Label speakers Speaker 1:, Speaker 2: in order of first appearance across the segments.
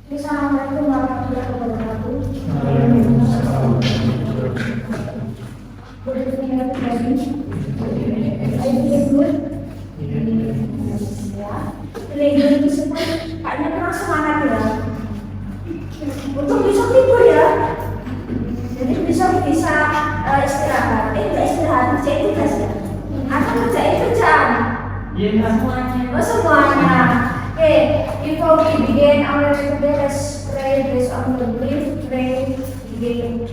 Speaker 1: Assalamualaikum warahmatullahi wabarakatuh. Good evening everybody. Are you feeling good? Ya. Lagi disebut kayaknya kurang semangat ya. Untuk besok tidur ya. Jadi besok bisa istirahat. Tidak istirahat, kerjain tugas ya. Atau kerjain kerjaan?
Speaker 2: Iya semuanya.
Speaker 1: Oh semuanya. Okay, before we begin our today, let's pray based on the belief. Pray, begin.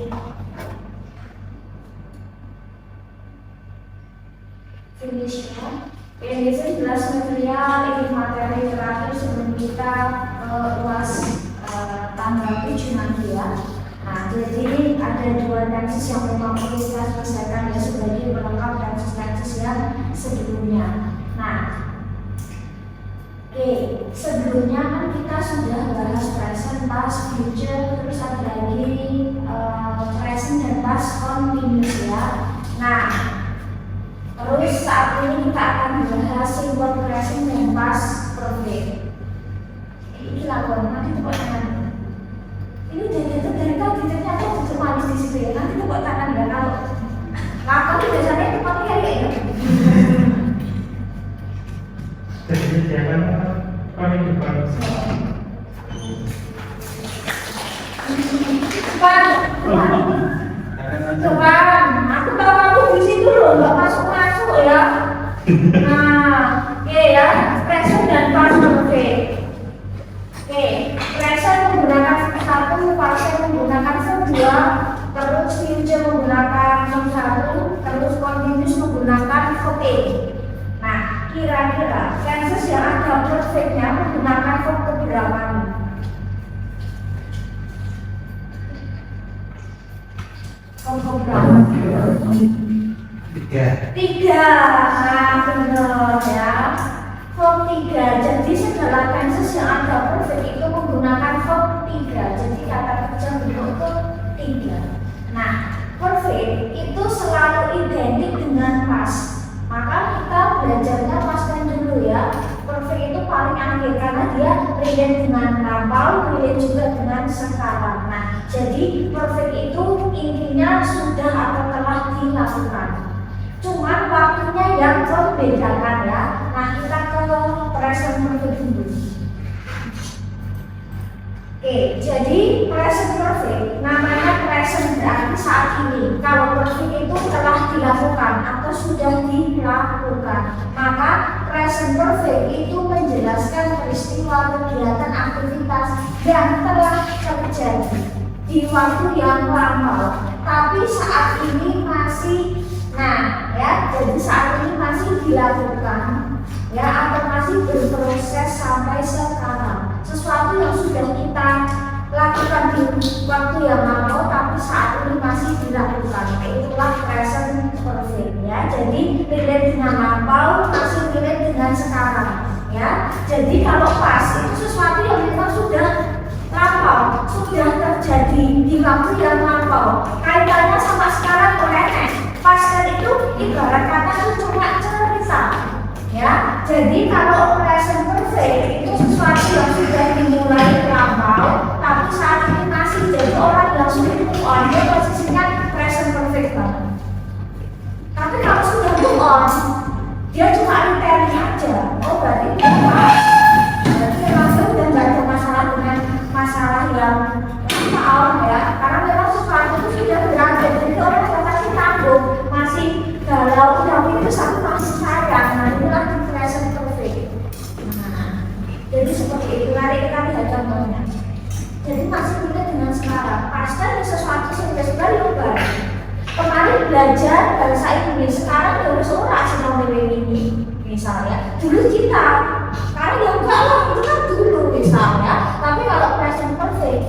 Speaker 1: Finish ya. Ini jelas material, ini materi terakhir sebelum kita uas tanggal 7 nanti ya. Nah, jadi ada dua tesis yang memang perlu kita selesaikan ya sebagai pelengkap tesis-tesis yang sebelumnya. Nah, oke, sebelumnya kan kita sudah bahas present, past, future, terus ada lagi present dan past continuous ya. Nah, terus saat ini kita akan bahas simple present dan past perfect. Ini lakukan nanti tepuk tangan. Ini dari tadi ternyata tutup manis di situ ya. Nanti tepuk tangan ya kalau lakon itu biasanya tepuk ya.
Speaker 2: Jadi jangan paling depan.
Speaker 1: Cepat, aku tahu kamu di situ loh, nggak masuk ya. Nah, oke ya, present dan past perfect. Oke, present menggunakan verb 1, past menggunakan verb 2, terus future menggunakan verb 1, terus continuous menggunakan verb 8. Nah, kira-kira tenses yang ada perfectnya menggunakan verb keberapa nih? Verb keberapa? Tiga. Nah, benar ya. Verb 3. Jadi segala tenses yang ada perfect itu menggunakan verb 3. Jadi kata kerja bentuk 3. Nah, perfect itu selalu identik dengan past. Maka kita belajarnya paskan dulu ya. Perfect itu paling akhir karena dia relate dengan lampau, relate juga dengan sekarang. Nah, jadi perfect itu intinya sudah atau telah dilakukan. Cuman waktunya yang membedakan ya. Nah, kita ke present perfect dulu. Oke, jadi present perfect namanya present berarti saat ini. Kalau perfect itu telah dilakukan atau sudah dilakukan, maka present perfect itu menjelaskan peristiwa, kegiatan, aktivitas yang telah terjadi di waktu yang lampau, tapi saat ini masih, nah ya, jadi saat ini masih dilakukan ya atau masih berproses sampai sekarang. Sesuatu yang sudah kita lakukan di waktu yang lampau tapi saat ini masih dilakukan, itulah present perfect ya. Jadi relate dengan lampau, masih relate dengan sekarang ya. Jadi kalau past itu sesuatu yang memang sudah lampau, sudah terjadi di waktu yang lampau, kaitannya sama sekarang boleh. Past itu ibarat kata itu cuma cerita ya. Jadi kalau present perfect itu sesuatu yang sudah dimulai lampau tapi saat ini masih, jadi orang yang sudah move on dia posisinya present perfect banget. Tapi kalau sudah move on dia cuma returning aja. Oh berarti memang sudah nggak ada masalah dengan masalah yang lampau ya, karena memang sesuatu itu sudah berakhir. Jadi orang yang masih tangguh, masih galau, tapi itu satu masih sayang. Nah inilah di present perfect. Nah, jadi seperti itu. Mari kita lihat contohnya. Jadi masih relate dengan sekarang. Pasti ada sesuatu yang sudah diubah. Kemarin belajar bahasa Inggris, sekarang harus orang sedang ini misalnya. Dulu kita, sekarang ya enggak lah, itu kan dulu misalnya. Tapi kalau present perfect,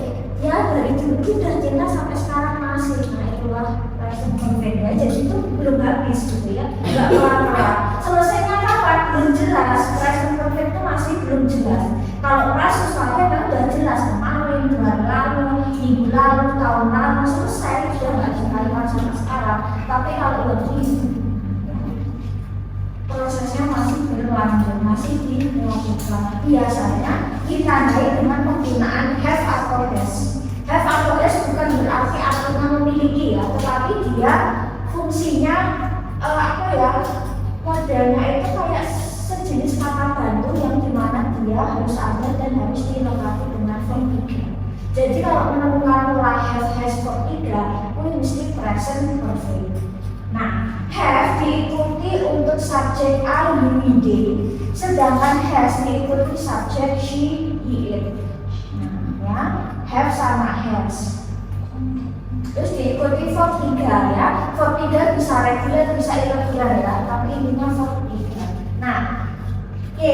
Speaker 1: ya dari dulu sudah cinta sampai sekarang masih. Nah itulah present perfect ya. Jadi itu belum habis gitu ya, enggak kelar-kelar. Selesainya kapan? Belum jelas. Present perfect itu masih belum jelas. Kalau past sesuatu yang sudah jelas, kemarin, bulan lalu, minggu lalu, tahun lalu, selesai, sudah nggak dikalikan sama sekarang. Tapi kalau begini, prosesnya masih berlanjut, masih dilakukan. Biasanya ditandai dengan penggunaan have Jadi kalau menemukan pola have, has, verb 3, ini mesti present perfect. Nah, have diikuti untuk subjek are, you, we, they, sedangkan has diikuti subjek she, he, it. Nah, ya, have sama has. Terus diikuti verb 3 ya. Verb 3 bisa regular, bisa irregular ya, tapi intinya verb 3. Nah, oke,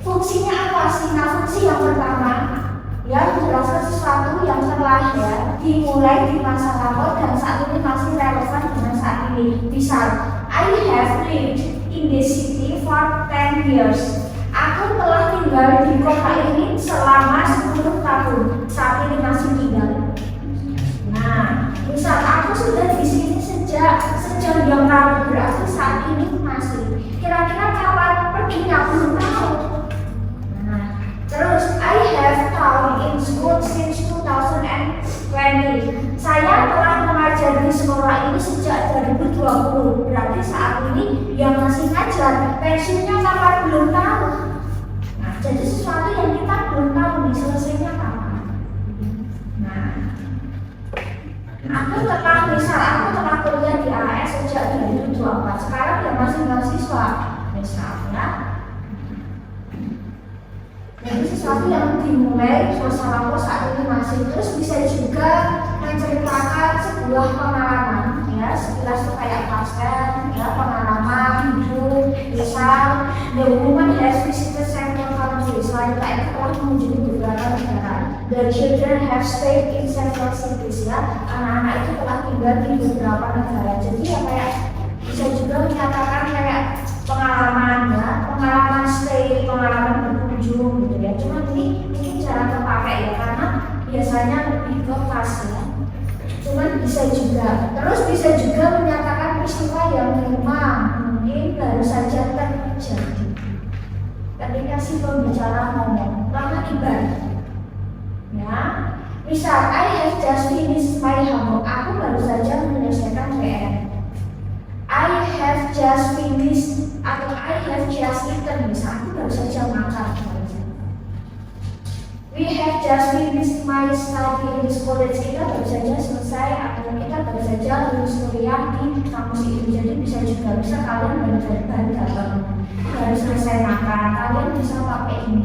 Speaker 1: fungsinya apa sih? Nah, fungsi yang pertama ya menjelaskan sesuatu yang telah ya dimulai di masa lalu dan saat ini masih relevan dengan saat ini. Misal, I have lived in this city for 10 years. Aku telah tinggal di kota ini selama 10 tahun. Saat ini masih tinggal. Nah, misal aku sudah di sini sejak yang lalu, berarti saat ini masih. Kira-kira kapan perginya? Belum tahu. Terus, I have taught in school since 2020. Saya telah mengajar di sekolah ini sejak 2020. Berarti saat ini yang masih ngajar, pensiunnya kapan belum tahu. Nah, jadi sesuatu yang kita belum tahu nih selesainya kapan. Nah, aku telah kuliah di AS sejak 2024. Sekarang ya masih mahasiswa, misalnya. Jadi sesuatu yang dimulai masa lalu saat ini masih. Terus bisa juga menceritakan sebuah pengalaman ya, sekilas tuh kayak pasien ya, pengalaman hidup. Misal, the woman has visited several countries. Wanita itu telah mengunjungi beberapa negara. The children have stayed in several cities ya. Anak-anak itu telah tinggal di beberapa negara. Jadi ya kayak bisa juga menyatakan kayak pengalaman ya, pengalaman stay, pengalaman berkunjung gitu ya. Cuma ini mungkin cara terpakai ya, karena biasanya lebih ke pas ya. Cuman bisa juga, terus bisa juga menyatakan peristiwa yang memang mungkin baru saja terjadi ketika si pembicara ngomong. Lama ibarat ya, misal I have just finished my homework. Aku baru saja menyelesaikan PR. I have just finished atau I have just eaten, misal aku baru saja makan. We have just finished my study in this college. Kita baru saja selesai atau kita baru saja lulus kuliah di kampus itu. Jadi bisa juga, bisa kalian baru datang, baru selesai makan, kalian bisa pakai ini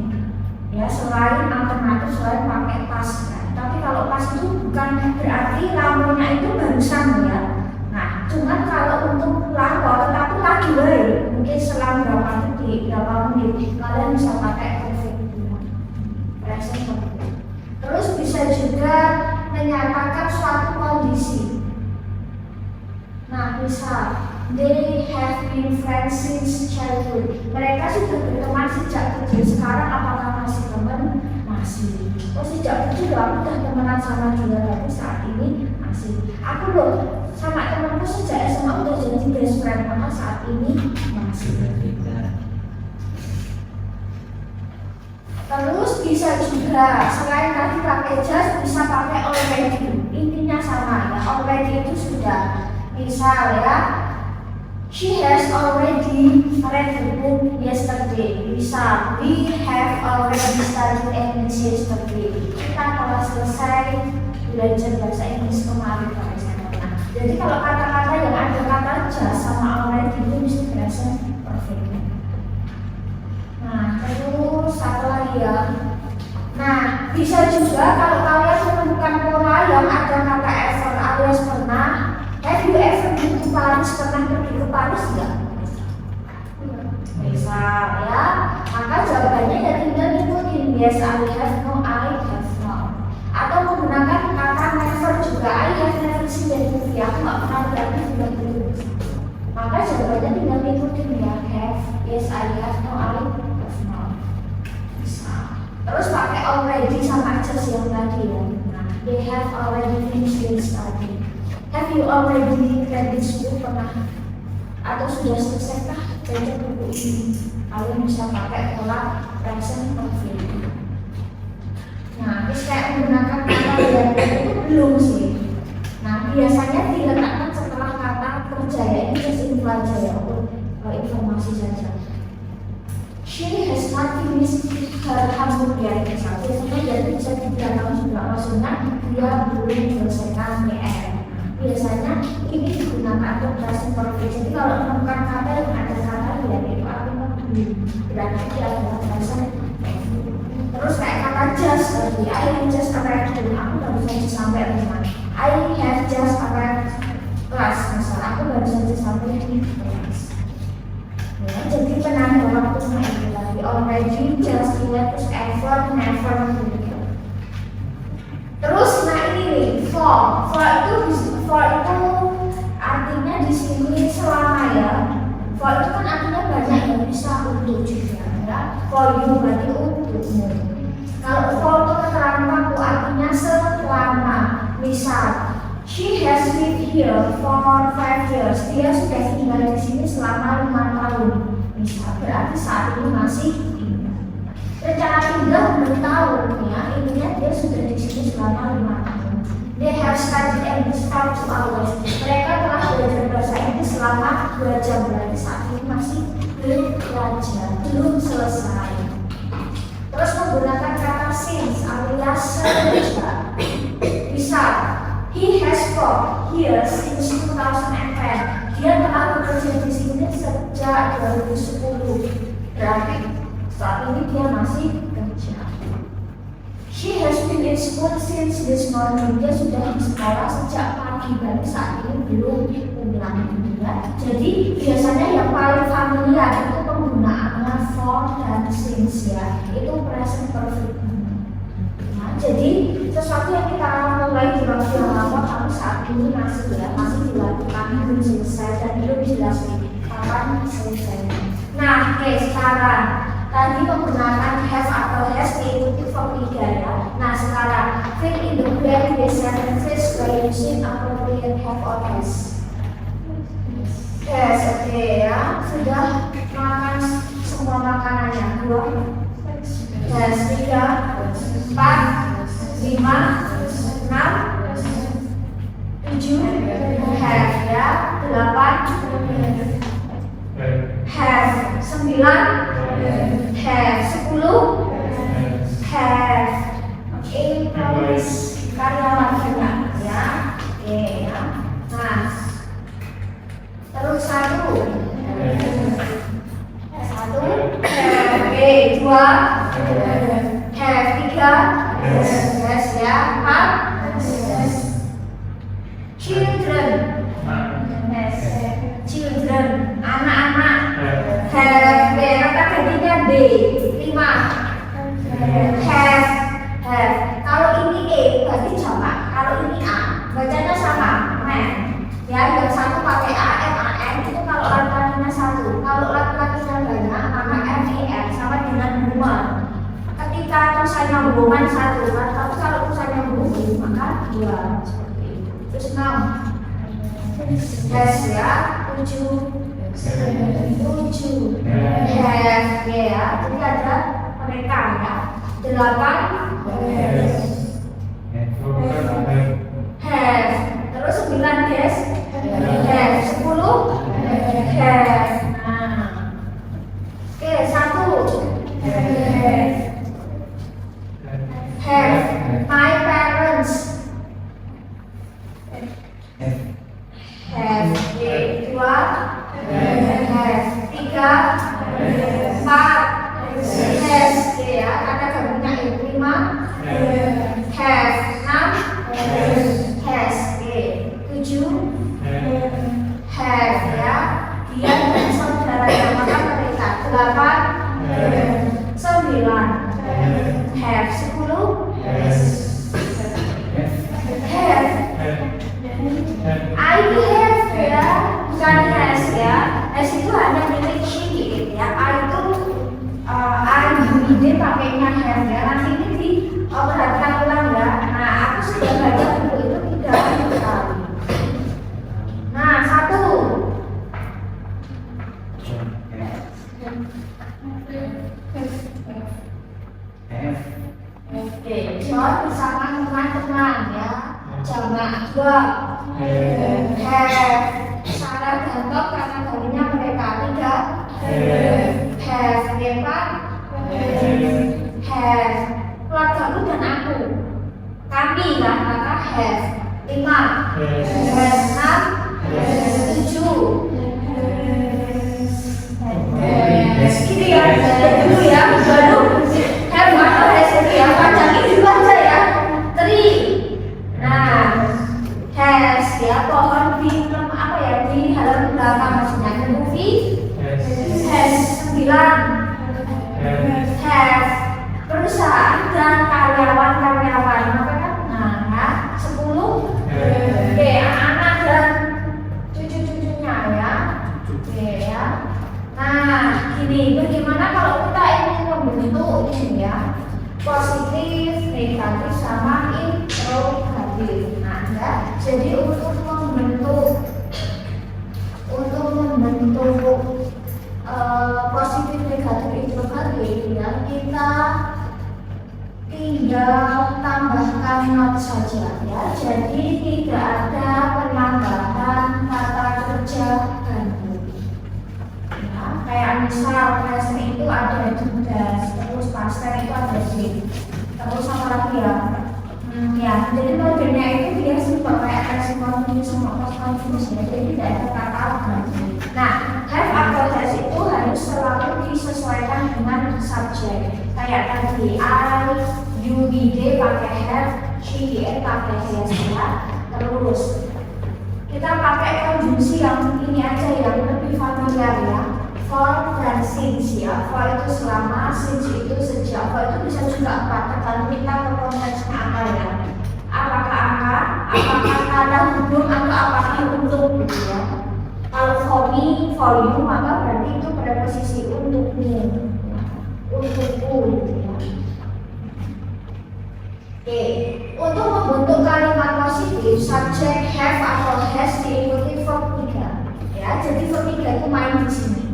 Speaker 1: ya, selain alternatif, selain pakai pas ya. Tapi kalau pas itu bukan berarti lamanya itu barusan ya. Nah, cuman kalau untuk lapor tetapi lagi baik, mungkin selang berapa detik, berapa menit, kalian bisa pakai perfect present perfect. Terus bisa juga menyatakan suatu kondisi. Nah, misal they have been friends since childhood. Mereka sudah berteman sejak kecil. Sekarang apakah masih teman? Masih. Oh, sejak kecil aku udah temenan sama dia, tapi saat ini masih. Aku loh sama temanku sejak SMA udah jadi best friend, maka saat ini masih. Terus bisa juga selain tadi pakai just, bisa pakai already. Intinya sama ya, already itu sudah. Misal ya, she has already read the book yesterday. Misal, we have already studied English yesterday. Kita telah selesai belajar bahasa Inggris kemarin. Jadi kalau kata-kata yang ada kata just sama already itu mesti present perfect. Nah, terus satu lagi ya. Nah, bisa juga kalau kalian menemukan pola yang ada kata ever alias pernah. Have you ever been to Paris? Pernah pergi ke Paris enggak? Bisa ya. Maka jawabannya ya tinggal ikutin. Yes, I have, no, I have not. Atau menggunakan kata never juga. I have never seen that movie. Aku nggak pernah lihat film itu. Maka jawabannya tinggal ikutin ya. Have, yes, I have, no, I have not. Bisa. Terus pakai already sama just yang tadi ya. Nah, they have already finished their study. Have you already read this book? Pernah atau sudah selesaikah baca buku ini? Kalian bisa pakai pola present perfect. Nah, kayak menggunakan kata yang itu belum sih. Nah, biasanya diletakkan setelah kata kerja ya, ini just info aja ya, untuk informasi saja. She has not finished her homework yet. Biasanya jadi bisa 3 tahun juga, maksudnya dia belum menyelesaikan PR. Biasanya ini digunakan untuk present perfect. Jadi kalau menemukan kata yang ada kata ya itu artinya belum, berarti dia adalah present perfect. Terus kayak kata just tadi, I have just arrived, aku baru saja sampai rumah. I have just arrived kelas, misal aku baru saja sampai di kelas. Ya, jadi penanda waktunya itu tadi already, just, yet, terus ever, never gitu. Terus nah ini nih, for itu artinya di sini selama ya. For itu kan artinya banyak yang bisa untuk juga ya. For you berarti untukmu. Kalau for itu keterangan waktu artinya selama. Misal, she has lived here for 5 years. Dia sudah tinggal di sini selama 5 tahun. Misal, berarti saat ini masih tinggal. Secara tinggal belum tahu ya, intinya dia sudah di sini selama 5 tahun. They have studied English for 2 hours. Mereka telah belajar bahasa Inggris selama 2 jam. Berarti saat ini masih belajar, belum selesai. Terus menggunakan kata since alias sejak. Misal, he has worked here since 2010. Dia telah bekerja di sini sejak 2010. Berarti saat ini dia masih kerja. She has been in school since this morning. Dia sudah di sekolah sejak pagi. Berarti saat ini belum pulang ya. Jadi biasanya yang paling familiar itu penggunaannya for dan since ya. Itu present perfect. Nah, jadi sesuatu yang kita mulai di waktu yang lama tapi saat ini masih dilakukan, belum selesai dan belum jelas kapan selesai. Nah, oke, sekarang tadi menggunakan have atau has diikuti form 3 ya. Nah, sekarang fill in the blank with sentences by using appropriate have or has. Yes, oke ya. Sudah makan semua makanannya. 2, yes, 3, 4, 5, 6, 7, have ya. 8, have. 9, have. 10, have. Employees, karyawan banyak ya. Oke ya. Nah, terus 1, have. 2, have. 3, yes ya. 4, children, yes. Children, anak-anak. Have, kata gantinya D. 5, have. Kalau ini E berarti jamak. Kalau ini A bacanya sama, men. Ya, yang satu pakai A, M-A-N itu kalau laki-lakinya 1. Kalau laki-lakinya banyak maka M-I-N sama dengan woman. Ketika tulisannya hubungan 1, tapi kalau tulisannya hubungan maka 2 seperti itu. Terus 6, has ya. 7, have ya. Jadi ada mereka ya. 8, have. Terus 9 guys, have. 10, have. Nah, oke, 1, have. My parents have. 2, have. 3, 4, has ya. Ada gabungnya itu 5, have. 6, has. 7, have ya. Dia dan saudaranya maka mereka. 8, 9, have. 10, have. I have ya, bukan has ya. Has itu hanya milik she ya. I itu I pakainya have ya. Nanti ini di perhatikan ulang ya. Nah, aku sudah baca buku itu 3 kali. Nah, 1. Oke, John bersama teman-teman ya. Jamak 2, have. Sarah dan Tom karena gajinya mereka. 3, have. 4, have. keluargaku dan aku. Kami kan, maka have. 5
Speaker 2: Has.
Speaker 1: has 6 7 gini ya, dulu ya, baru have atau has itu ya, panjangin dulu aja ya. 3 nah has ya, pohon di apa ya, di halaman belakang maksudnya. The movie has 9 have perusahaan dan karyawan-karyawan, maka kan nah 10 oke, anak dan cucu-cucunya ya. Oke ya. Nah, gini, bagaimana kalau kita ingin membentuk ini ya, positif, negatif, sama interrogatif. Nah, ya, jadi untuk membentuk positif, negatif, interrogatif ya, kita tinggal tambahkan not saja ya. Jadi tidak ada penambahan kata kerja ganti. Ya, kayak misal present itu ada does, terus past tense itu ada did, terus apa lagi ya? Ya, jadi modelnya itu dia simpel kayak present continuous sama past continuous ya. Jadi tidak ada kata ganti. Nah, have atau has itu harus selalu disesuaikan dengan subjek. Kayak tadi I, you, they pakai have, she, they pakai has ya. Terus kita pakai konjungsi yang ini aja yang lebih familiar ya. For dan since ya. For itu selama, since itu sejak. For itu bisa juga 4, tergantung kita ke konteksnya apa ya. Apakah angka, apakah kata hubung, atau apakah untuk gitu ya. Kalau for me, for you, maka berarti itu preposisi untukmu, untukku gitu ya. Oke, untuk membentuk kalimat positif, subjek have atau has diikuti verb 3 ya. Jadi verb 3 itu main di sini.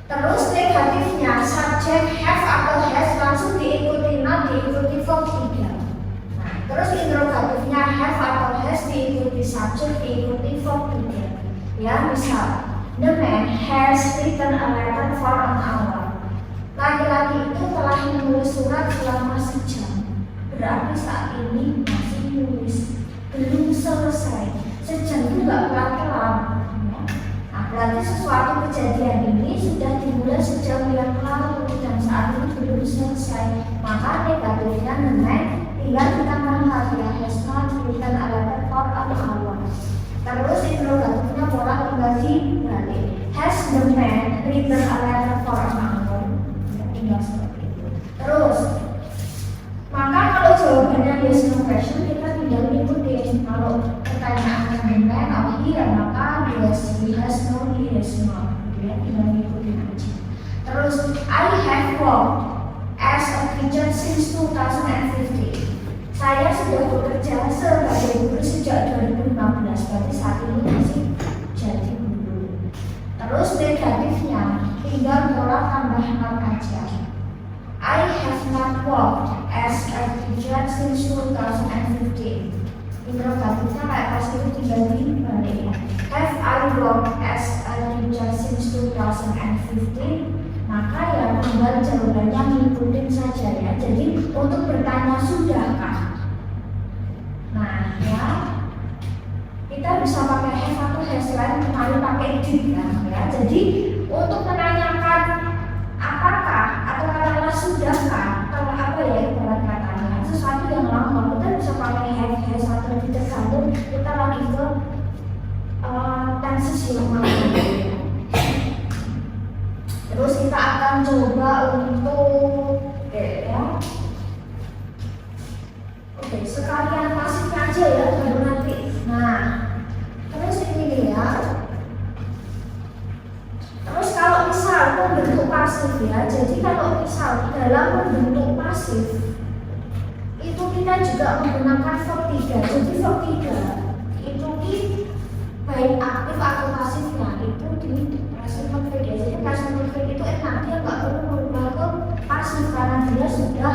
Speaker 1: Terus negatifnya, subjek have atau has langsung diikuti not, diikuti verb 3. Nah, terus interrogatifnya have atau has diikuti subjek, diikuti verb 3 ya. Misal, the man has written a letter for an hour. Laki-laki itu telah menulis surat selama sejam. Berarti saat ini masih menulis, belum selesai. Sejam itu nggak pelan-pelan. Nah, berarti sesuatu kejadian ini sudah dimulai sejam yang lalu dan saat ini belum selesai. Maka negatifnya the man tinggal ditambah lagi ya, has not written a letter for an hour. Terus interrogatifnya pola tinggal dibalik. Has the man written a letter for an hour? Seperti itu. Terus, maka kalau jawabannya yes no question, kita tinggal ikutin. Kalau pertanyaan yang benar atau iya, maka yes, he has no, he has not. Ya, tinggal ikutin aja. Terus, I have worked as a teacher since 2015. Saya sudah bekerja sebagai guru sejak 2015. Berarti saat ini masih jadi guru. Terus negatifnya, tinggal pola tambah not aja. I have not worked as a teacher since 2015. Interrogatifnya kayak pas itu tinggal dibalik ya. Have I worked as a teacher since 2015? Maka ya tinggal jawabannya ngikutin saja ya. Jadi untuk bertanya sudahkah? Nah ya, kita bisa pakai have atau has lain, kemarin pakai did ya. Jadi untuk menanyakan apakah atau katakanlah sudahkah, kalau apa ya ibarat katanya sesuatu yang lama, kita bisa pakai have, has atau did, tergantung kita lagi ke tenses yang mana ya. Terus kita akan coba untuk ya. Oke, sekalian pasifnya aja ya, baru nanti. Nah, terus ini ya. Terus kalau misal membentuk pasif ya, jadi kalau misal dalam membentuk pasif itu kita juga menggunakan verb 3. Jadi verb 3 itu baik aktif atau pasifnya itu di present perfect ya. Jadi present perfect itu enak, dia nggak perlu merubah ke pasif karena dia sudah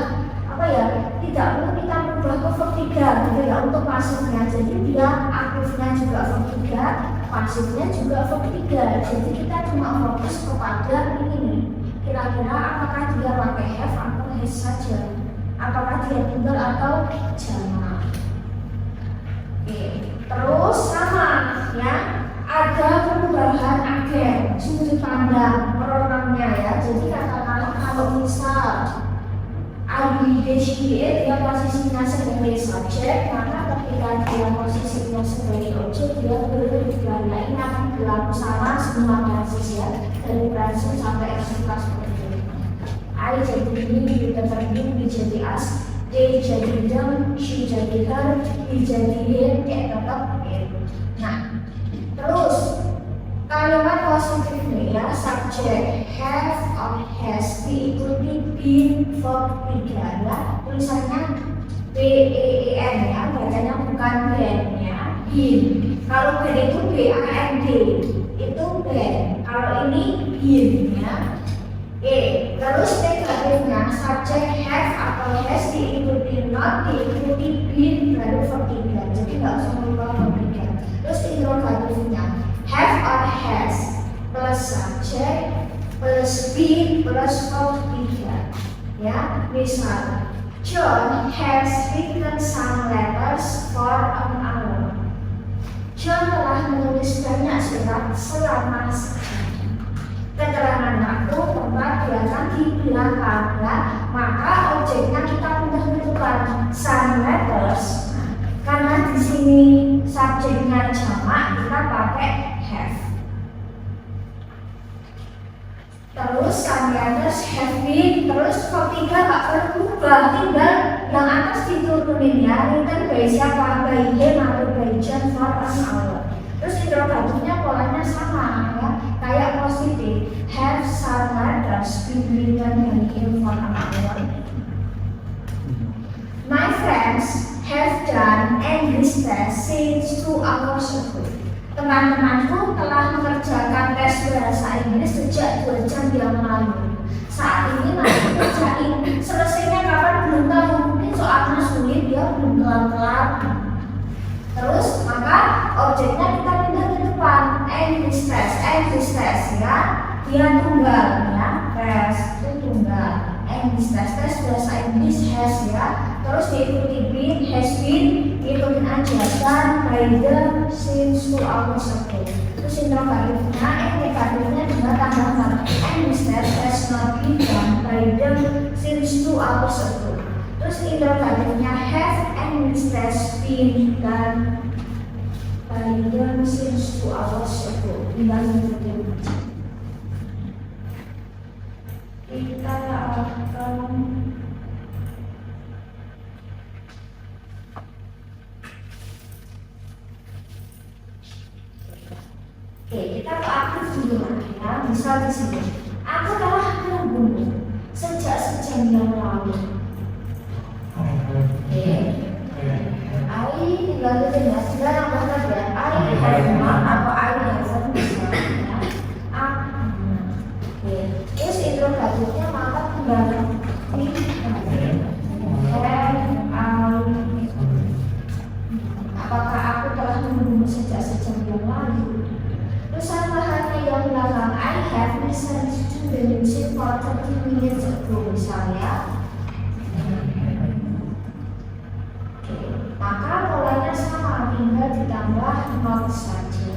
Speaker 1: apa ya, tidak perlu kita merubah ke verb 3 gitu ya untuk pasifnya. Jadi dia aktifnya juga verb 3, pasifnya juga verb 3. Jadi kita cuma fokus kepada ini nih, kira-kira apakah dia pakai have atau his saja. Apakah dia tunggal atau jamak? Oke, terus sama ya, ada perubahan agen sudut pandang pronomnya ya. Jadi katakanlah kalau misal IDHE dia posisinya sebagai subjek, maka ketika dia posisinya sebagai objek dia berubah. Nah, ini akan berlaku sama semua basis ya, dari present sampai ekspektasi seperti itu. I jadi ini, you jadi you jadi us, they jadi them, she jadi her, he jadi him, kayak tetap gitu. Nah, terus kalimat positifnya ya, subjek have or has diikuti been verb 3 ya, tulisannya BEEN ya, bacanya bukan been ya, been. Kalau been itu BAND, itu been. Kalau ini been ya. Terus negatifnya subjek have atau has diikuti not, diikuti been baru verb 3, jadi nggak usah lupa verb 3. Terus interrogatifnya have or has plus subject plus been plus verb 3 ya. Misal John has written some letters for an hour. John telah menulis banyak surat selama sehari. Keterangan waktu tempat biasa di belakang ya, maka objeknya kita pindah ke depan some letters. Karena di sini subjeknya jamak, kita pakai have. Terus some letters have been, terus ketiga gak berubah, tinggal yang atas diturunin ya, written by siapa, by him atau by John for an hour. Terus interrogatifnya polanya sama ya, kayak positif, have some letters been written by him for an hour. My friends have done English test since 2 hours ago. Teman-temanku telah mengerjakan tes bahasa Inggris sejak 2 jam yang lalu. Saat ini masih kerjain, selesainya kapan belum tahu, mungkin soalnya sulit dia belum kelar-kelar. Terus maka objeknya kita pindah ke depan, English test ya, dia tunggal ya, tes itu tunggal. English test bahasa Inggris has ya, terus diikuti been, has been, ikutin aja done by them since 2 hours ago. Terus interrogatifnya, negatifnya juga tambahkan English test has not been done by them since 2 hours ago. Terus interrogatifnya have English test been done by them since 2 hours ago. Tinggal ngikutin. Kita akan kita aktif dulu ya. Misal di sini, aku telah membunuh sejak sejam yang lalu. I tinggal itu ya, sudah nambahkan ya. I have not atau I haven't misalnya. Terus interrogatifnya maka tinggal apakah aku telah membunuh sejak sejam yang lalu? Terus tambahannya yang belakang, I have listened to the music for 30 minutes ago misalnya. Maka polanya sama, tinggal ditambah not saja.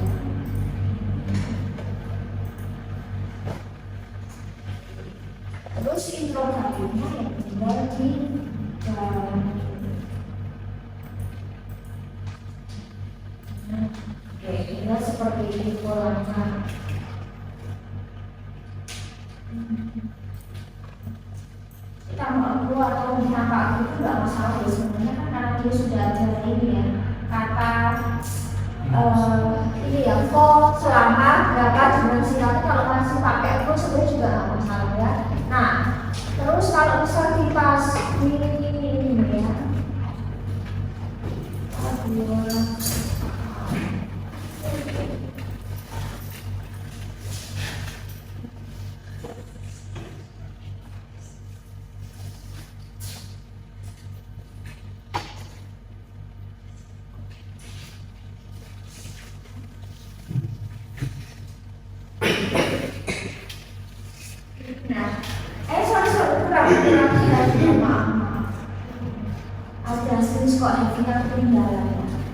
Speaker 1: Terus interrogatifnya yang tinggal di tinggal seperti ini polanya. Kita mau keluar atau ditambah itu nggak masalah ya sebenarnya kan, karena dia sudah ada ini ya kata ini ya for selama berapa durasi, tapi kalau masih pakai for sebenarnya juga nggak masalah ya. Nah terus kalau bisa dipas ini ya, sorry kurang bagus kok Devina ketinggalan.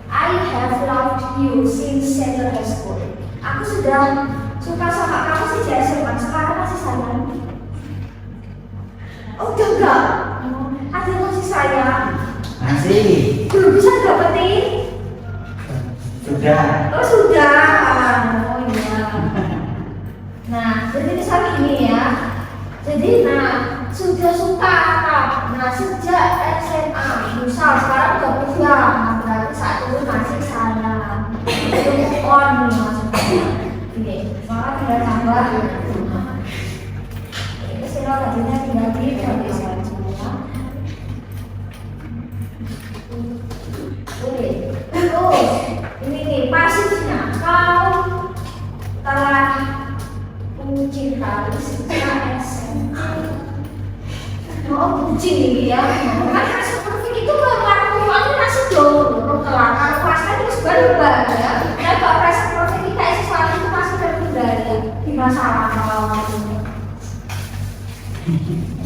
Speaker 1: I have loved you since senior high school. Aku sudah suka sama kamu sejak SMA. Sekarang masih sayang. Oh udah enggak? Ada masih sayang.
Speaker 3: Masih.
Speaker 1: Belum bisa dapetin?
Speaker 3: Sudah.
Speaker 1: Oh sudah. Oh iya. Nah, jadi misal gini ya. Jadi sudah suka atau sejak SMA. Misal sekarang udah kuliah, berarti saat itu masih sayang. Itu move on nih maksudnya. Oke, maka tinggal tambah. Ini sila gajinya tinggal dibagi saja. Oke, terus ini nih pasifnya. Kau telah mencintai sejak SMA. Oh, bucin nih ya. Kan seperti itu kelakuannya masih dong. Kalau kelasnya itu berubah ya. Dan kalau rasa profil kita sesuatu itu masih terkendali di masa lalu.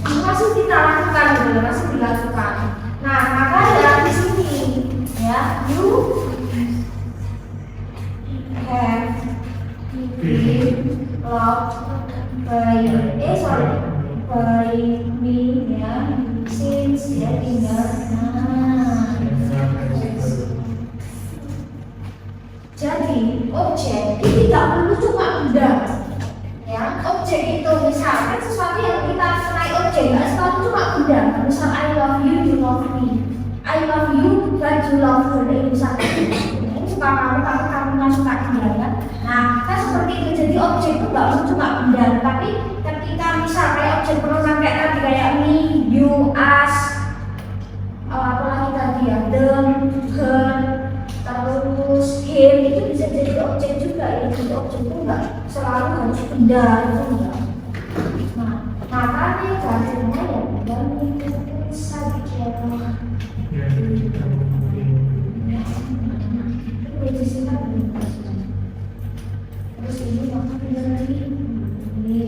Speaker 1: Masih kita lakukan, masih dilakukan. Nah, maka ya di sini ya, you have been loved by by me ya since dia tinggal. Jadi objek itu tidak perlu cuma benda ya. Objek itu misalkan sesuatu yang kita kenai objek nggak selalu cuma benda. Misal I love you, you love me. I love you, but you love her. Misalkan ini suka kamu nggak suka dia ya. Nah kan seperti itu. Jadi objek itu nggak perlu cuma benda, tapi ketika misal kayak objek pronoun kayak tadi kayak me, you, us, apalagi tadi ya, them, her, terus him, itu bisa jadi objek juga ya. Jadi objek itu nggak selalu harus benda itu enggak. Nah makanya gajinya ya dan itu saja. Terus ini maka dari ini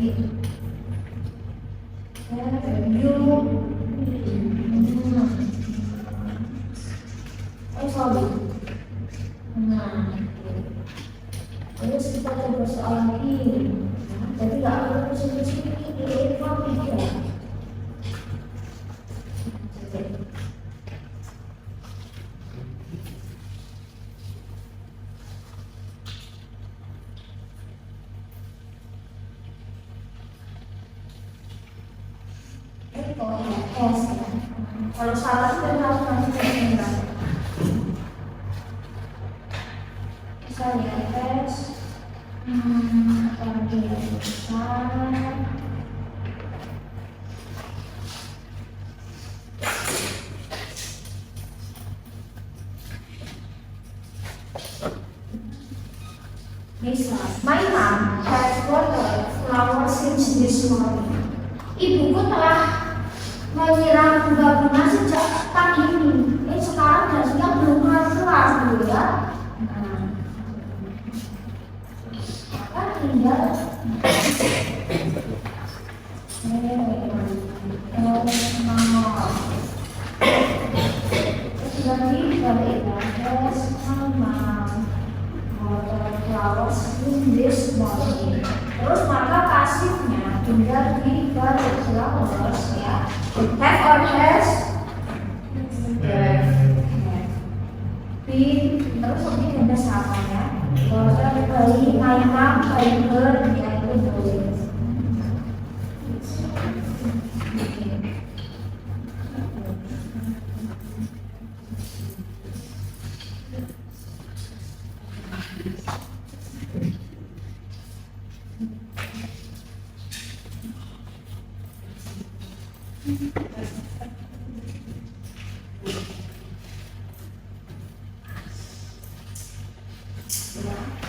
Speaker 1: sorry. Nah, terus kita coba soal ini. Jadi nggak perlu pusing-pusing ini form 3. Kalau salah kita harus masuk ke tinggal. Misalnya tes, kalau dia besar, misal, my mom has watered flowers since this morning. Ibuku telah menyiram bunga-bunga sejak pagi ini. Sekarang dan siang belum keluar dulu ya. Maka tinggal terus maka pasifnya tinggal di balik flowers ya. Have or has been, terus ini benda sama ya. Kalau bayi, my mom, bayi her, ya itu boleh.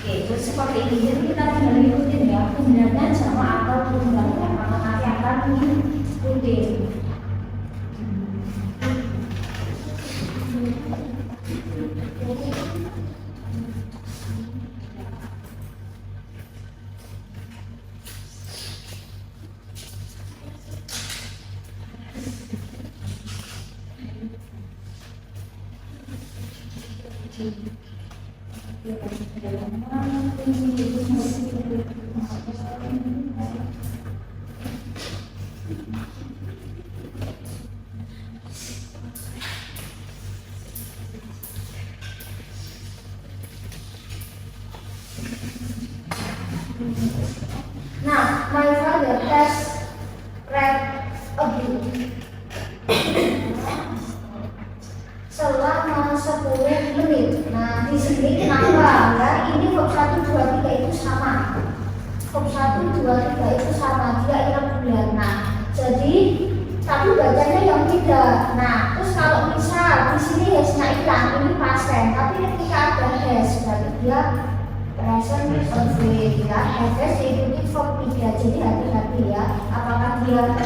Speaker 1: Oke, terus seperti ini. Jadi kita tinggal ikutin ya, penggunaan sama atau penggunaan karena nanti akan diikutin. Nah, my father has read a book selama 10 menit. Nah, di sini kenapa? Ya, ini verb 1, 2, 3 itu sama. Verb 1, 2, 3 itu sama, dia irregular. Nah, jadi tapi bacanya yang beda. Nah, terus kalau misal di sini has-nya hilang, ini pasen. Tapi ketika ada has, berarti dia present perfect ya. Has diikuti verb 3. Jadi hati-hati ya. Apakah dia ya.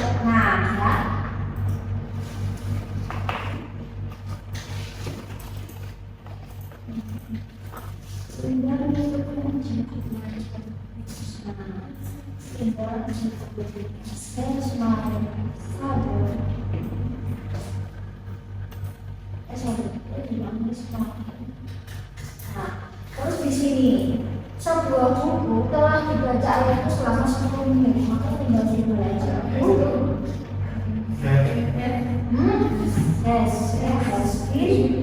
Speaker 1: Terus di sini sebuah buku telah dibaca ayatku selama 10 menit, maka tinggal belajar. Has been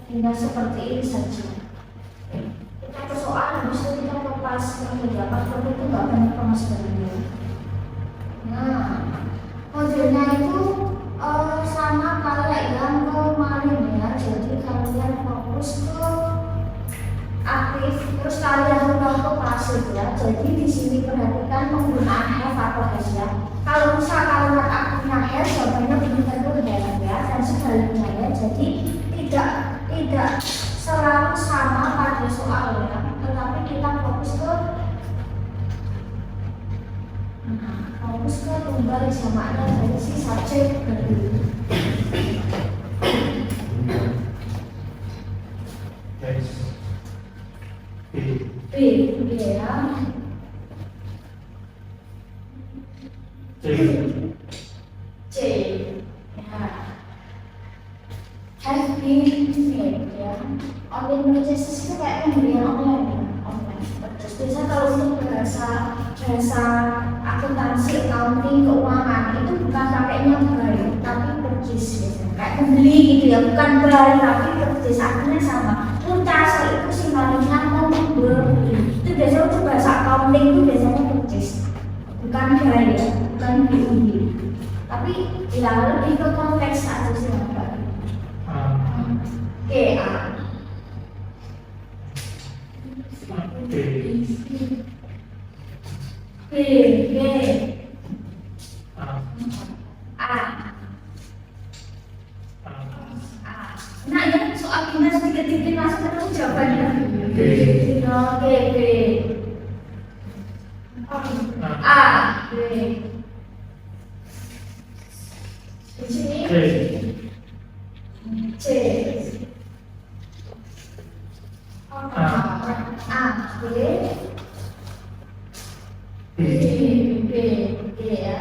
Speaker 1: tinggal seperti ini saja. Kita persoalan habis itu kita lepas mendapat tapi itu nggak banyak pemasarannya. Nah, modelnya itu sama kayak yang kemarin ya. Jadi kalian fokus ke aktif, terus kalian ubah ke pasif ya. Jadi di sini perhatikan penggunaan have atau has ya. Kalau misal kalimat aktifnya has, jawabannya begitu ya, dan sebaliknya ya. Jadi tidak selalu sama pada soalnya, tetapi kita fokus ke tunggal jamaknya dari si subjek tadi. B ya. C ya. Have been made ya. Online purchases itu kayak pembelian online. Biasanya kalau untuk bahasa akuntansi, accounting, keuangan itu bukan pakainya buy, tapi purchase biasanya. Kayak membeli gitu ya, bukan buy tapi purchase, artinya sama. Purchase itu simboliknya membeli. Itu biasanya untuk bahasa accounting itu biasanya purchase, bukan buy ya, bukan beli. Tapi ya lebih ke konteks aja sih Mbak. Oke, B Nah ya soal gimana sedikit masuk terus jawabannya. Oke, B di sini C B ya.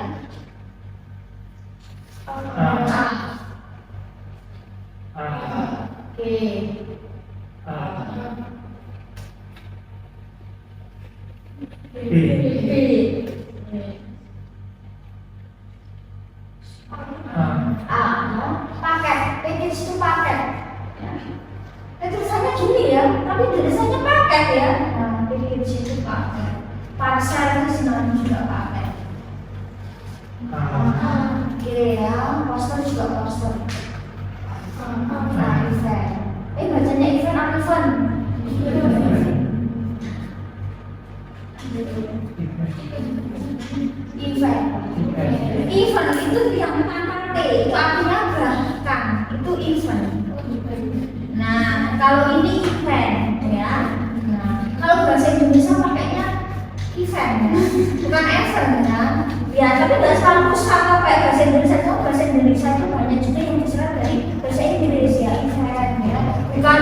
Speaker 1: Paket, package itu paket. Tulisannya gini ya, tapi tulisannya paket ya. Nah, package itu paket. Parcel itu sebenarnya juga paket. Oke ya, poster juga poster. Event. Bacanya event apa event? Event itu yang tanpa T, itu artinya gerakan, itu event. Nah, kalau ini event ya. Nah, kalau bahasa Indonesia pakainya bukan event ya. Ya, tapi nggak selalu sama kayak bahasa Indonesia itu. Bahasa Indonesia itu banyak juga yang diserap dari bahasa Inggris ya, event ya. Bukan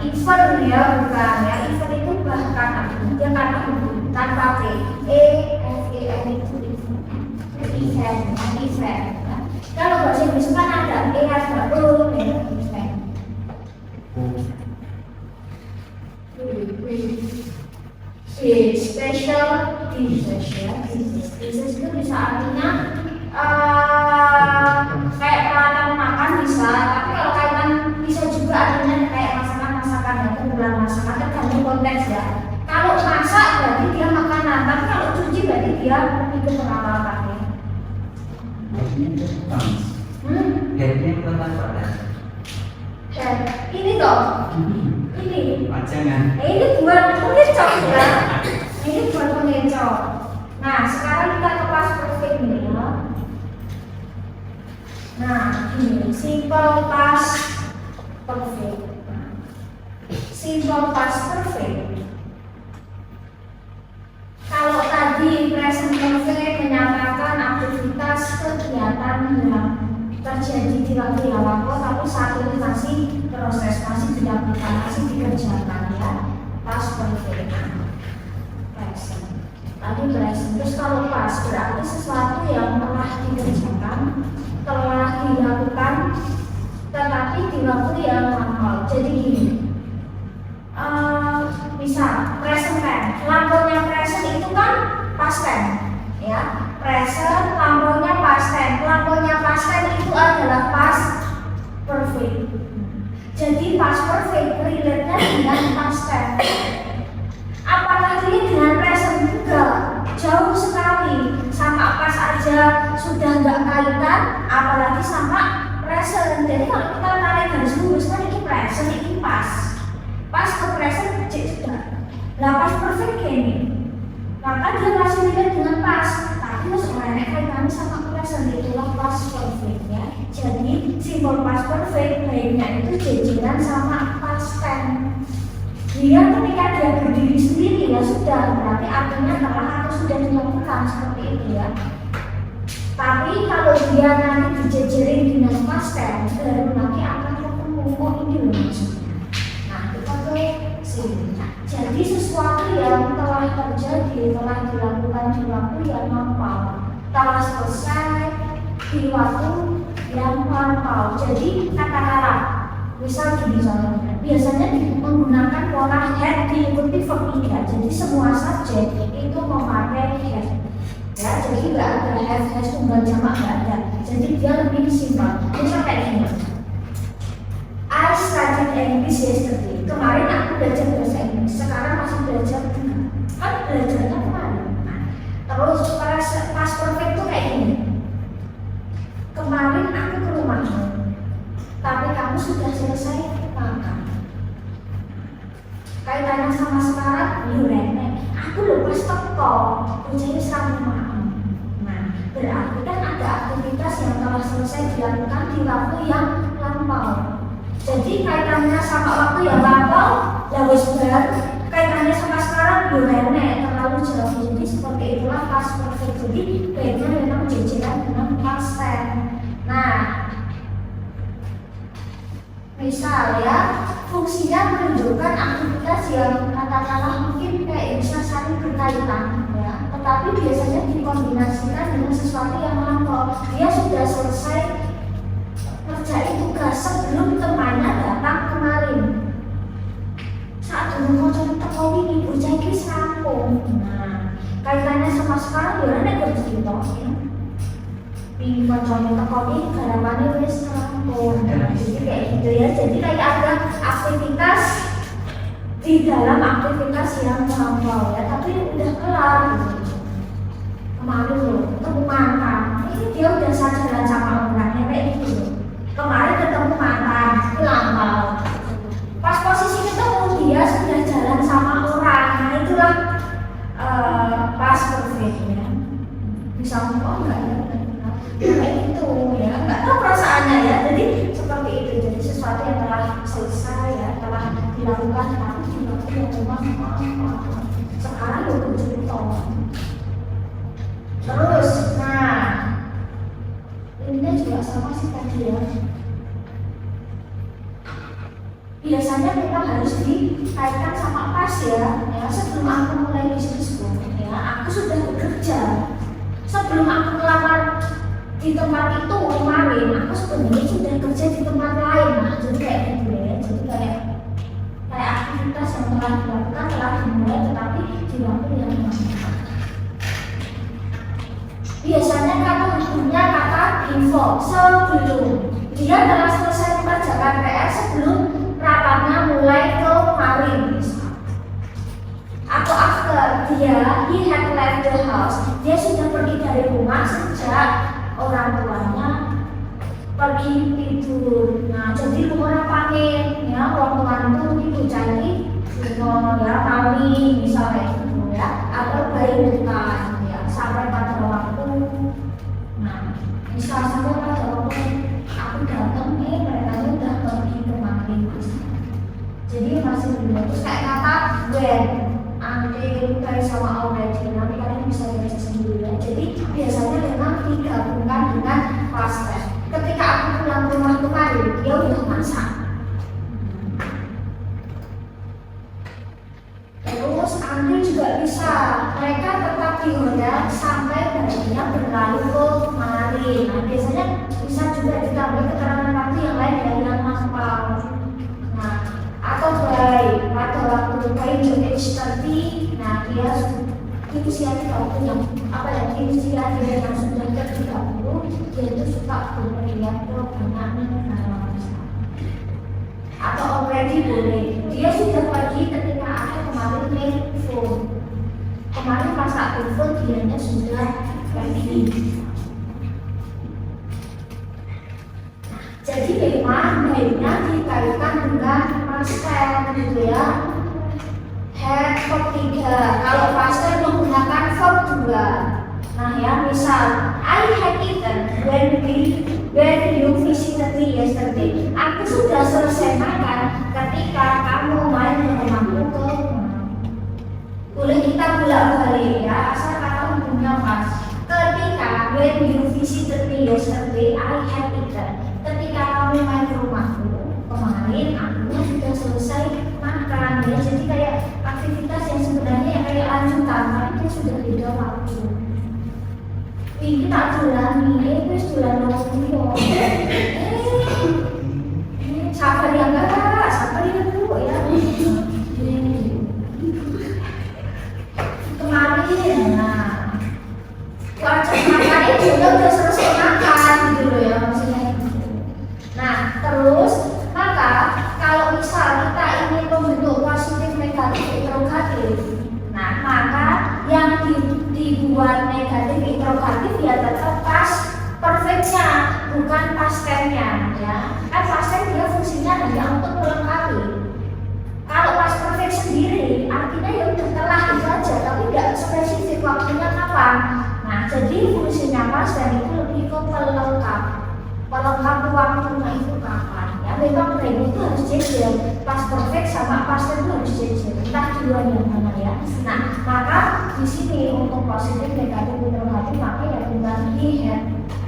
Speaker 1: event ya, bukan ya. Event itu bahkan dia kata tanpa P, E F E N itu event, event. Ya. Kalau bahasa Inggris kan ada E ada O ya, event. Special disease ya, disease itu bisa artinya kayak peralatan makan bisa, tapi kalau kaitan bisa juga artinya kayak masakan ya, kumpulan masakan tergantung konteks ya. Kalau masak berarti dia makanan, tapi kalau cuci berarti dia itu peralatan ya.
Speaker 3: Headnya kelihatan pada.
Speaker 1: Dan ini toh, ini.
Speaker 3: Pajangan.
Speaker 1: Ini buat pengecoh ya. Ini buat pengecoh. Nah, sekarang kita ke pas perfect nih ya. Nah, ini simple past perfect. Simple past perfect. Kalau tadi present perfect menyatakan aktivitas kegiatan yang terjadi di waktu yang lalu, tapi saat ini masih proses, masih dilakukan, masih dikerjakan ya. Past perfect. Present. Tadi present. Terus kalau past berarti sesuatu yang telah dikerjakan, telah dilakukan, tetapi di waktu yang lampau. Jadi gini. Misal present tense, lampunya present itu kan past tense ya. Present, lampunya past tense. Lampunya past tense itu adalah past perfect. Jadi past perfect relate-nya dengan past tense. Apalagi dengan present juga jauh sekali, sama past aja sudah nggak kaitan, apalagi sama present. Jadi kalau kita tarik garis lurus kan ini present, ini past. Past ke present juga. Nah past perfect gini, maka dia masih relate dengan past, tapi terus orangnya kaitannya sama present, itulah past perfect ya. Jadi simbol past perfect lainnya itu jajaran sama past tense. Dia ketika dia berdiri sendiri ya sudah, berarti artinya telah atau sudah dilakukan seperti itu ya. Tapi kalau dia nanti dijejerin dengan past tense, baru nanti akan ketemu oh ini loh maksudnya. Nah kita ke sini. Jadi sesuatu yang telah terjadi, telah dilakukan di waktu yang lampau, telah selesai di waktu yang lampau. Jadi kata-kata, misal gini contohnya, biasanya menggunakan pola had diikuti verb ida. Jadi semua subjek itu memakai had. Ya, jadi nggak ada have, has, tunggal jamak nggak ada. Jadi dia lebih simpel. Misal kayak gini. I studied English yesterday. Kemarin aku belajar bahasa Inggris. Sekarang masih belajar juga. Kan belajarnya kemarin. Nah, terus pas perfect tuh kayak gini. Kemarin aku ke rumahmu, tapi kamu sudah selesai makan. Kaitannya sama sekarang, Yurene. Aku lupa teko, ujian sama maaf. Nah, berarti kan ada aktivitas yang telah selesai dilakukan di waktu yang lampau. Jadi kaitannya sama waktu yang lampau, lawes bar. Kaitannya sama sekarang, Yurene terlalu jauh. Jadi seperti itulah past perfect. Jadi baiknya memang jajaran dengan past tense. Nah, misal ya, fungsinya menunjukkan aktivitas yang katakanlah mungkin kayak bisa saling berkaitan ya, tetapi biasanya dikombinasikan dengan sesuatu yang lampau. Dia sudah selesai kerjain tugas sebelum temannya datang kemarin. Saat dulu mau cari teko ini bocah iki rampung. Nah, kaitannya sama sekarang ya nek kerja gitu ya. Di kocoknya teko ini garapannya wis rampung. Jadi kayak gitu ya. Jadi kayak ada aktivitas di dalam aktivitas yang lampau ya, tapi udah kelar gitu. Kemarin loh ketemu mantan, ini dia udah jalan sama orangnya kayak gitu. Kemarin ketemu mantan, lampau. Pas posisi ketemu dia sudah jalan sama orang, nah itulah pas perfect ya. Bisa ngomong nggak ya? Kayak gitu ya, nggak tahu perasaannya ya. Jadi seperti itu, jadi sesuatu yang telah selesai ya, telah dilakukan tapi juga punya rumah sekarang ya udah cerita. Terus, nah ini juga sama sih tadi ya. Biasanya memang harus dikaitkan sama pas ya. Sebelum aku mulai bisnisku, ya aku sudah bekerja. Sebelum aku melamar di tempat itu kemarin, aku sebenarnya sudah kerja di tempat lain. Nah, jadi kayak gitu ya. Jadi kayak aktivitas yang telah dilakukan telah dimulai, tetapi di waktu yang sama. Biasanya kalau hidupnya kata before, sebelum dia telah selesai mengerjakan PR sebelum rapatnya mulai kemarin, atau after he had left the house, dia sudah pergi dari rumah sejak orang tuanya pergi tidur. Nah, jadi rumah pamit ya, orang tua itu tidur jadi ya kami misalnya itu ya, atau bayi bukan ya sampai pada waktu. Nah, misalnya pada waktu aku datang mereka udah pergi kemarin. Jadi masih belum, terus kayak kata when, until, kayak sama already, nanti kalian bisa baca sendiri ya. Jadi biasanya memang digabungkan dengan past tense. Ketika aku pulang ke rumah kemarin, dia udah masak. Terus until juga bisa, mereka tetap di hotel sampai bayinya berlalu ke kemarin. Nah, biasanya bisa juga ditambah keterangan waktu yang lain dari yang maspal. Nah, atau baik pada waktu bayi age 30, nah dia usia 30 yang apa ya, usia dia yang sudah ke 30, dia itu suka berpergian ke banyak negara. Atau already boleh, dia sudah pergi ketika aku kemarin telepon. Kemarin pas tak telepon dianya sudah pergi. Jadi memang baiknya dikaitkan dengan past tense gitu ya. Had verb 3, kalau past tense menggunakan verb 2. Nah ya, misal I had eaten when you visited me yesterday. Aku sudah selesai makan ketika kamu main ke rumahku ke rumah. Boleh kita bolak-balik ya, asal kata hubungnya pas. Ketika when you visited me yesterday, I had eaten. Ketika kamu main ke rumahku kemarin, aku sudah selesai makan ya. Jadi kayak aktivitas yang sebenarnya kayak lanjutan, tapi dia sudah beda waktu. Ini tak dolani, wis dolan nang sabar ya enggak, sabar ya Bu ya. Kemarin, nah wajib makannya juga udah selesai makan gitu loh ya maksudnya gitu. Nah terus maka kalau misal kita ingin membentuk positif negatif interrogatif, nah maka yang dibuat negatif interrogatif ya tetap past perfectnya, bukan past tense-nya ya. Kan past tense dia fungsinya hanya untuk melengkapi. Kalau past perfect sendiri artinya ya udah telah itu aja, tapi nggak spesifik waktunya kapan. Nah jadi fungsinya past tense itu lebih ke pelengkap waktunya itu kapan ya. Memang brain itu harus jejer, past perfect sama past tense itu harus jejer, entah dua yang mana ya. Nah maka di sini untuk positif negatif interrogatif maka ya dengan he had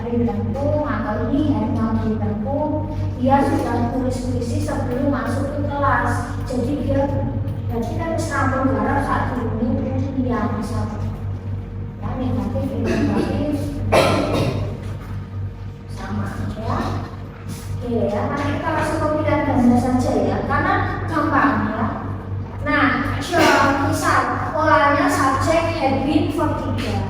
Speaker 1: ditempuh atau he had mau ditempuh, dia sudah tulis puisi sebelum masuk ke kelas. Jadi dia berarti kan sambung garap saat dulu dia bisa ya. Negatif interrogatif sama ya. Oke ya, nanti kita langsung pemilihan ganda saja ya, karena gampang ya. Nah, misal polanya subjek had been verb 3.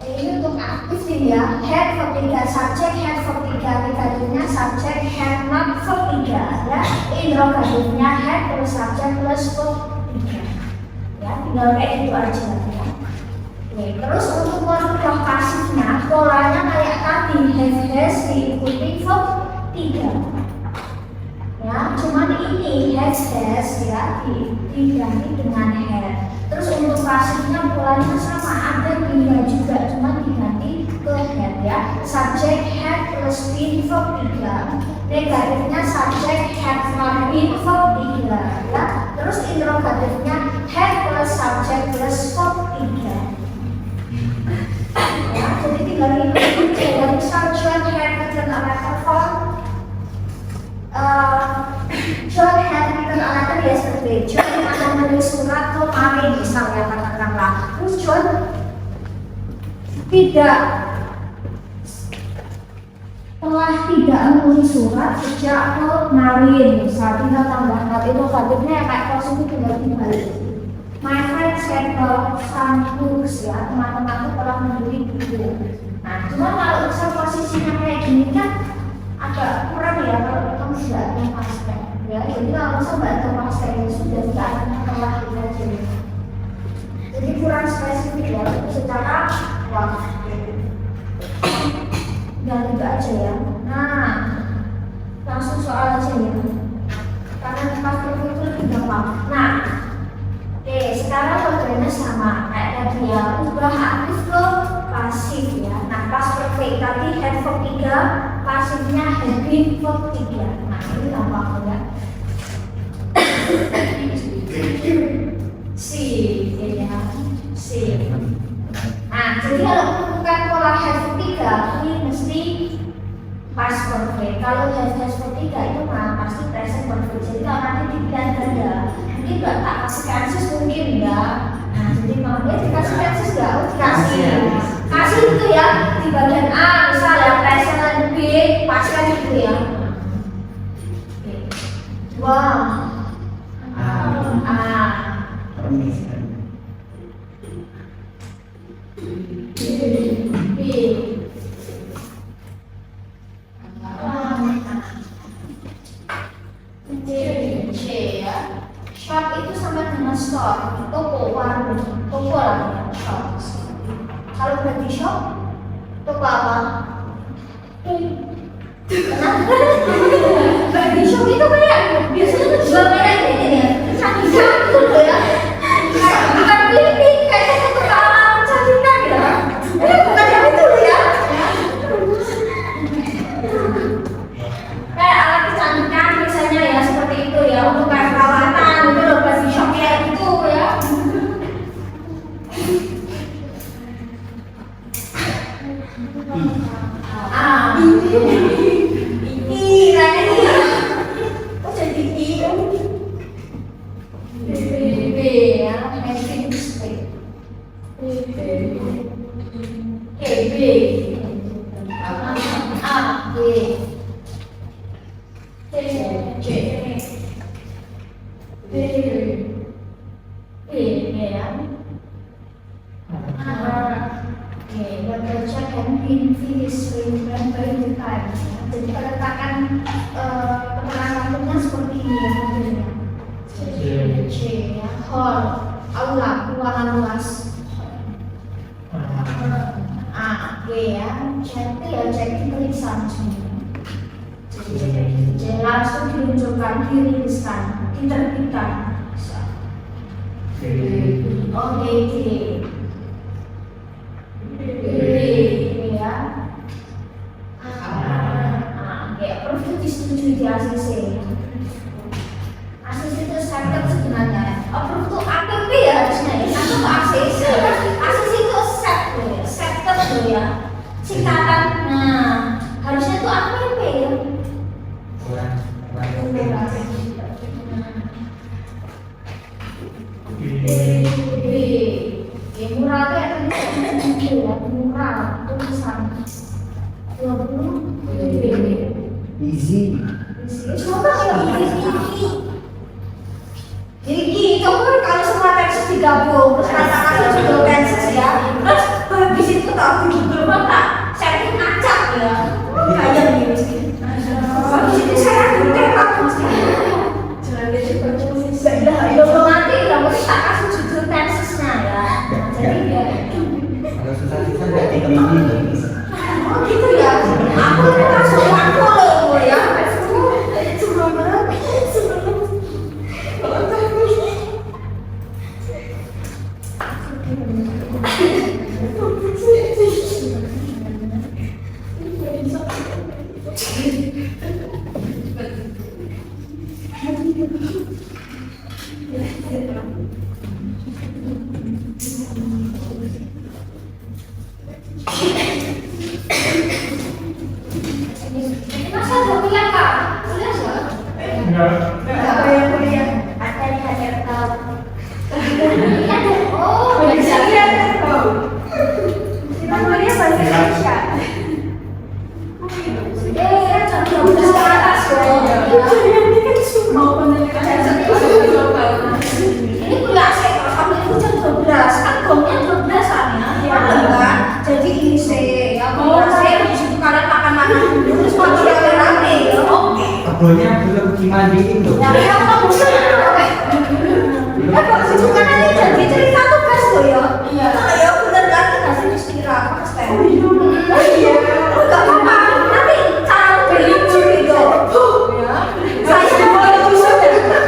Speaker 1: Ini untuk aktif nih ya, had verb 3, subjek had verb 3, negatifnya subjek had not verb 3 ya, interrogatifnya had plus subjek plus verb 3 ya, tinggal kayak itu aja ya. Oke, terus untuk merubah pasifnya polanya kayak tadi, have has diikuti verb 3 ya, cuman ini has ya diganti dengan had. Terus untuk pasifnya polanya sama, ada dia juga, cuma diganti ke had ya. Subject had plus been verb 3, Negatifnya subject had not been verb 3 ya. Terus interrogatifnya had plus subject plus verb 3 ya. Jadi tinggal ini aja. Misal John had written a letter for John had written a letter yesterday. John akan menulis surat kemarin misalnya katakanlah. Terus John telah tidak menulis surat sejak kemarin. Misal tinggal tambah not interrogatifnya kayak positif tinggal dibalik. My friend said some books ya, teman-temanku telah membeli buku. Nah, cuma kalau misal posisinya kayak gini kan agak kurang ya kalau kamu sudah ada past tense ya. Jadi kalau misal nggak ada past tense sudah tidak akan telah kita jadi. Jadi kurang spesifik ya secara waktu. Dan juga aja ya. Nah, langsung soal aja ya. Karena pas itu lebih gampang. Nah, oke, sekarang modelnya sama kayak tadi ya. Ubah aktif ke pasif ya. Nah, past perfect tadi had verb 3, pasifnya had been verb 3. Nah, ini gampang ya. Si, ya, si. Nah, jadi kalau menemukan pola had verb 3 ini mesti past perfect. Kalau had verb 3 itu mah pasti present perfect. Jadi kalau nanti dipilihan ganda, ini nggak tak kasih kansis mungkin ya. Nah, jadi mau dia dikasih kansis nggak? Oh, dikasih. Kasih itu ya di bagian A misalnya present dan B paskan itu ya. Wow.
Speaker 3: Permisi.
Speaker 1: B. C ya. Shop itu sama dengan store, toko, warung, toko lah ya, shop. Kalau berarti shop, toko apa? Berarti shop itu kayak biasanya tuh jual kayak ini ya, cantik-cantik gitu ya. Bukan klinik, kayak toko kecantikan ya. Bukan yang itu ya. Kayak alat kecantikan misalnya ya seperti itu ya, untuk kayak perawatan itu loh, berarti shop kayak gitu ya. Ini kayaknya oh jadi ini B ya, making mistake. B A B C B ya. But the check had been finished by the time. Jadi peletakan keterangan waktunya seperti ini ya modelnya. C ya, hall, aula, ruangan luas. A, G ya, cek ya, cek pemeriksaan semua. C langsung diluncurkan, diriliskan, diterbitkan. Oke, D. Ya. Approve itu disetujui di ACC. ACC itu settle sebenarnya. Approve itu APP ya harusnya ya. Atau ACC. ACC itu set loh ya. Settle loh ya. Singkatan. Nah, harusnya itu APP ya.
Speaker 3: Kurang.
Speaker 1: Mural itu yang tadi ya, mural tulisan 20
Speaker 3: Easy.
Speaker 1: coba ya jadi coba kalau semua teks digabung terus kata-kata judul teks ya, terus habis itu tahu judul apa saya ngacak ya kayak gini habis itu saya bukan apa nanti kamu tak kasih judul teksnya ya. Jadi ya
Speaker 3: Kalau susah-susah nggak dipilih.
Speaker 1: oh gitu ya. Aku kan langsung aku loh ya. Sebelum Masa ada kuliah kak? Kuliah nggak?
Speaker 2: Enggak.
Speaker 1: Kuliah. Ada nih ada tahu. Oh, bisa lihat tahu. Kita kuliah bahasa Indonesia. Jam 12 ke atas loh. Ini kan semua penelitian. Ini kuliah sih kalau kamu itu jam 12 kan gongnya 12 soalnya. Kan? Jadi ini sih ya kuliah sih di situ kalian makan-makan dulu terus makan rame-rame. Oke.
Speaker 3: Kebunnya belum dimandiin loh.
Speaker 1: Ya kamu bisa. Kok itu kan nanti jadi cerita tugas loh ya. Iya. Ya bener lagi kasih istirahat pas teh. Iya. Enggak apa-apa. Nanti cara beli video. Ya. Saya mau bisa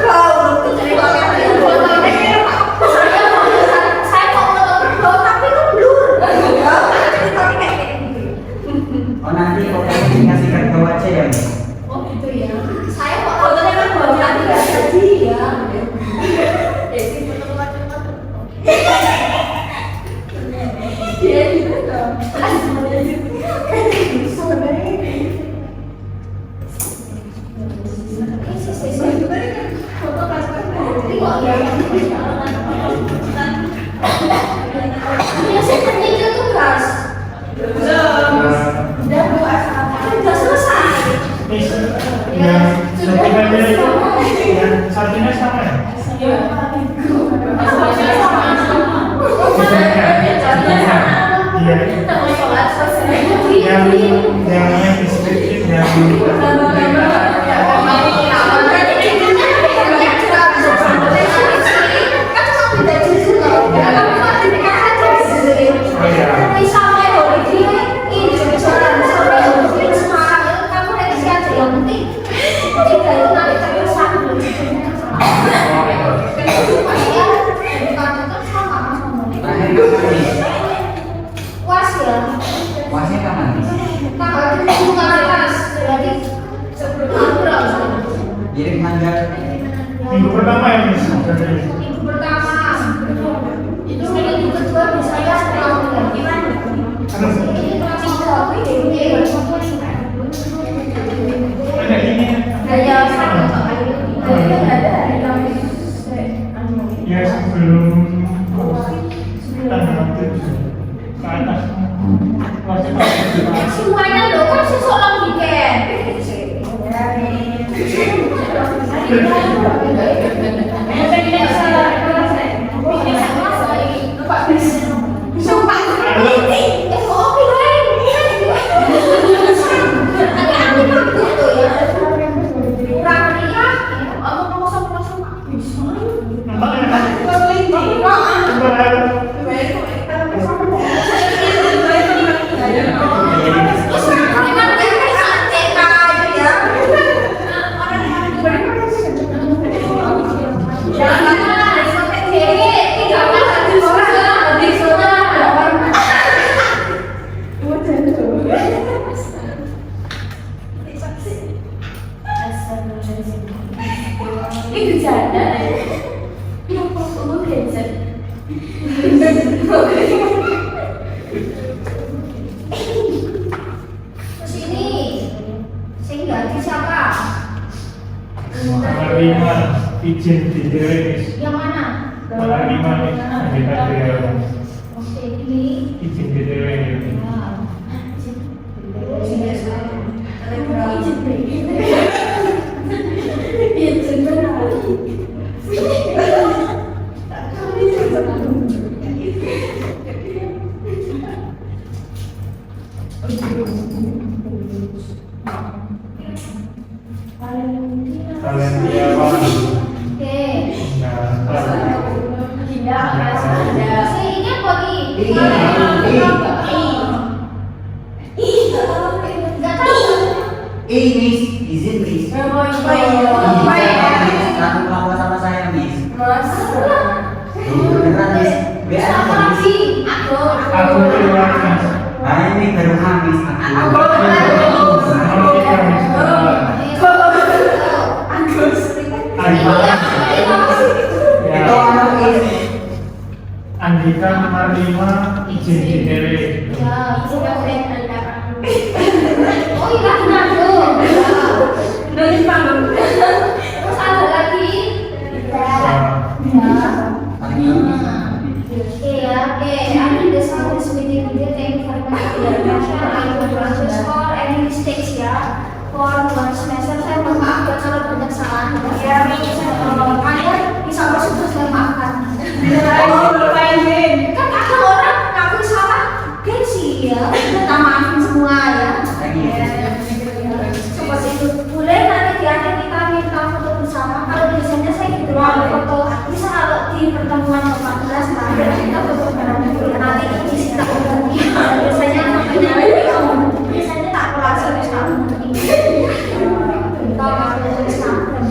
Speaker 1: tahu cerita yang saya mau nonton tapi itu blur. Ya. Tapi kayak gitu.
Speaker 3: Oh nanti fotonya dikasihkan ke aja ya Miss?
Speaker 1: Oh gitu ya. Saya kok fotonya kan bawa nanti nggak jadi ya. Iya gitu dong. Foto pas biasanya itu tugas. Udah buat udah selesai.
Speaker 2: Miss, yang satunya itu, yang satunya sama ya? Iya. Yang deskriptif yang
Speaker 3: Terakhir kapan Miss?
Speaker 1: Was ya.
Speaker 3: Wasnya kapan Miss?
Speaker 1: Tanggal 7 ke atas. Berarti sebelum April.
Speaker 3: Kirim tanggal
Speaker 2: minggu pertama ya Miss?
Speaker 1: Minggu pertama. Itu minggu kedua bisa ya setelah gimana? Ini kelas 3
Speaker 2: Ada ini
Speaker 1: Daya satu ada
Speaker 2: ya sebelum tanggal 7 ke atas.
Speaker 1: semuanya loh kan seseorang weekend. Itu janda. Ini foto gadget. Terus ini saya ganti siapa?
Speaker 2: Tanggal 5 izin di Miss.
Speaker 1: Yang mana?
Speaker 2: Tanggal 5 Miss. Kita dia
Speaker 1: Oke, ini.
Speaker 2: izin di kalian dia apa?
Speaker 1: Oke.
Speaker 2: Nah,
Speaker 1: Ini apa nih? Nggak tahu.
Speaker 3: Miss, izin Miss. Kamu mau sama saya Miss? Beneran Miss?
Speaker 1: Siapa
Speaker 3: BA Miss?
Speaker 1: lagi? Aku.
Speaker 2: aku keluar Miss.
Speaker 3: Nah ini baru habis aku.
Speaker 2: Tanggal 3 Miss. Arifana.
Speaker 3: Itu anak ini.
Speaker 2: Andika nomor 5 izin DPW.
Speaker 1: Ya, sudah Anda. Oh iya, benar tuh. Dari panggung. Terus ada lagi. I need this one, this meeting video. Thank you very much for your attention. I will underscore any mistakes ya. For one semester saya mohon maaf ya kalau banyak kesalahan. Ya, kalian bisa bersyukur saya maafkan. Kan ada orang ngaku salah, gengsi ya. Kita maafin semua ya. Seperti itu. Boleh nanti di akhir kita minta foto bersama. Kalau biasanya saya gitu foto. Bisa kalau di pertemuan ke-14 terakhir kita foto bareng dulu. Nanti kita berbagi. Biasanya biasanya tak merasa bersama. Kita bersama.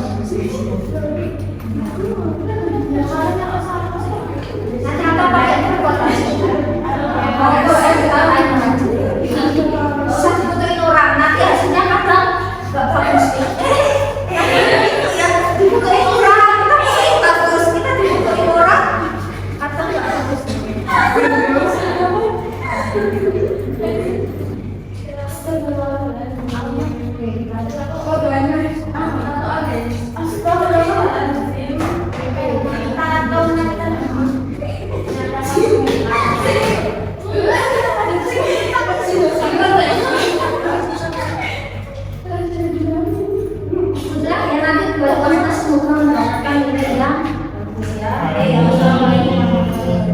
Speaker 1: Nanti kita pakai transportasi. Saya fotoin orang. Nanti hasilnya kadang nggak bagus. Difotoin orang, kita fotoin bagus, kita difotoin orang, kadang nggak bagus. Sudah ya, nanti buat kita semoga mendapatkan nilai yang bagus ya. Assalamualaikum sudah